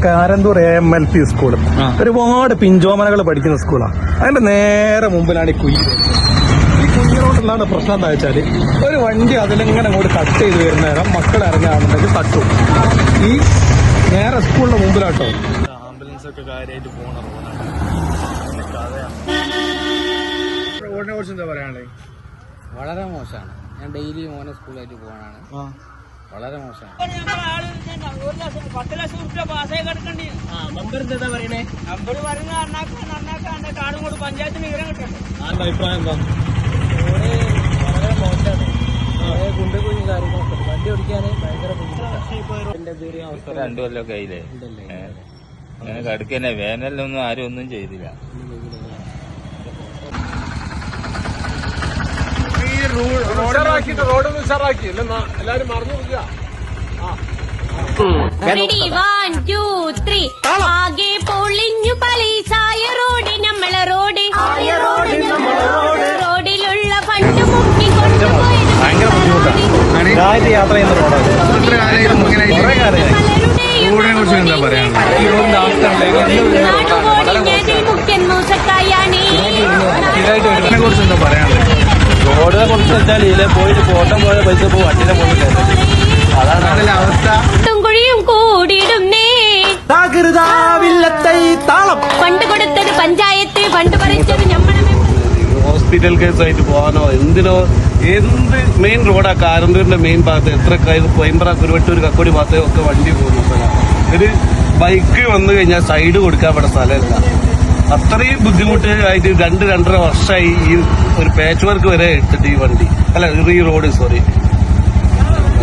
Karanthur AMLP school ഒരുപാട് പിഞ്ചോമനകൾ പഠിക്കുന്ന സ്കൂളാണ്. അതിന്റെ നേരെ മുമ്പിലാണ് ഈ കുഞ്ഞ്. ഈ കുഞ്ഞിനോട്ടുള്ളതാണ് പ്രശ്നം എന്താ വെച്ചാല്, ഒരു വണ്ടി അതിലിങ്ങനെ അങ്ങോട്ട് കട്ട് ചെയ്ത് വരുന്ന നേരം മക്കൾ ഇറങ്ങുകയാണെന്നുണ്ടെങ്കിൽ തട്ടും. ഈ നേരെ സ്കൂളിന്റെ മുമ്പിലാട്ടോ. ആംബുലൻസ് ഒക്കെ കാര്യമായിട്ട് പോണ റോഡിനെ കുറിച്ച് എന്താ പറയാനുള്ളത്? വളരെ മോശമാണ്. ഞാൻ ഡെയിലി മോനെ സ്കൂളിലായിട്ട് പോകാനാണ്. വളരെ മോശമാണ്. പഞ്ചായത്തിന് വിവരം കിട്ടണം. അഭിപ്രായം എന്താ? വളരെ മോശമാണ്. കുണ്ടുകുഞ്ഞു കാര്യങ്ങളൊക്കെ വണ്ടി ഓടിക്കാന് ഭയങ്കര ബുദ്ധിമുട്ടാണ്. 2 കൊല്ലമൊക്കെ ആയില്ലേ അങ്ങനെ കടുക്കന്നെ. വേനലിലൊന്നും ആരും ഒന്നും ചെയ്തില്ല. റോഡ് ഉഷാറാക്കി എല്ലാരും മറന്നു നോക്കുക. ആകെ പൊളിഞ്ഞു പലീസായ റോഡ് നമ്മളെ റോഡ്. റോഡിലുള്ള ഫണ്ട് മുക്കിക്കൊണ്ടുപോയത് ഭയങ്കര ബുദ്ധിമുട്ടാണ്. യാത്ര ചെയ്യുന്ന റോഡാണ്. എന്താ പറയാ? മുഖ്യൻ മൂസക്കായാണ്. കുറിച്ച് എന്താ പറയാനുള്ളത്? റോഡിനെ കുറിച്ച് വെച്ചാൽ ഇതിലെ പോയിട്ട് പോട്ടം പോലെ പൈസ പോകും. വണ്ടിനെ പോകില്ല. അതാണ് അവസ്ഥ. കുഴിയും കൂടിയിടുന്നേ. ഫണ്ട് കൊടുത്തത് പഞ്ചായത്ത്, ഫണ്ട് പറിച്ചത് നമ്മളെ. ഹോസ്പിറ്റൽ കേസായിട്ട് പോകാനോ എന്തിനോ എന്ത് മെയിൻ റോഡാ കാരന്തൂരിന്റെ മെയിൻ ഭാഗത്ത് എത്ര കൊയമ്പ്ര കുരുവട്ടൂർ കക്കോടി ഭാഗത്ത് ഒക്കെ വണ്ടി പോകുന്നു. ഒരു ബൈക്ക് വന്നു കഴിഞ്ഞാൽ സൈഡ് കൊടുക്കാൻ ഇവിടെ സ്ഥലമില്ല. അത്രയും ബുദ്ധിമുട്ട് ആയിട്ട് 2-2.5 വർഷമായി ഈ ഒരു പാച്ച് വർക്ക് വരെ ഇട്ടിട്ട് ഈ വണ്ടി ഈ റോഡ്. സോറി,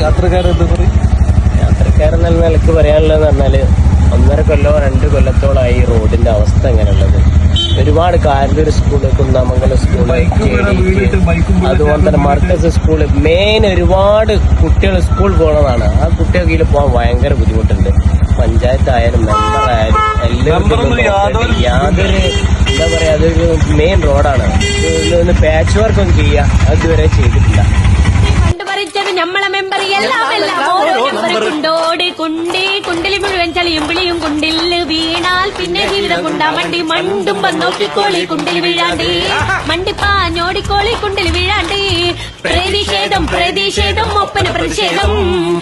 യാത്രക്കാരെന്താ പറയും? യാത്രക്കാരെന്നുള്ള നിലക്ക് പറയാനുള്ളതെന്ന് പറഞ്ഞാല് 1.5 കൊല്ലോ 2 കൊല്ലത്തോളായി ഈ റോഡിന്റെ അവസ്ഥ എങ്ങനെയുള്ളത്. ഒരുപാട് കാരന്തൂർ സ്കൂള്, കുന്നാമംഗലം സ്കൂള്, അതുപോലെ തന്നെ മർക്കസ് സ്കൂള്, മെയിൻ ഒരുപാട് കുട്ടികൾ സ്കൂൾ പോകണതാണ്. ആ കുട്ടികൾക്ക് പോകാൻ ഭയങ്കര ബുദ്ധിമുട്ടുണ്ട്. പഞ്ചായത്തായാലും മെമ്പറായാലും എല്ലാവരും യാതൊരു എന്താ പറയാ, അതൊരു മെയിൻ റോഡാണ്. ഇതിലൊന്ന് പാച്ച് വർക്ക് ഒന്നും ചെയ്യാം അതുവരെ ചെയ്തിട്ടില്ല. പറിച്ചത് നമ്മളെ മെമ്പർ എല്ലാം ഓരോ മെമ്പർ കുണ്ടോട് കുണ്ടിൽ മുഴുവൻ ചളിയും വിളിയും. കുണ്ടിൽ വീണാൽ പിന്നെ ജീവിതം കുണ്ടാ മണ്ടി. മണ്ടും നോക്കിക്കോളി കുണ്ടിൽ വീഴാണ്ട്. മണ്ടിപ്പാഞ്ഞോടിക്കോളി കുണ്ടിൽ വീഴാണ്ട്. പ്രതിഷേധം ഒപ്പന പ്രതിഷേധം.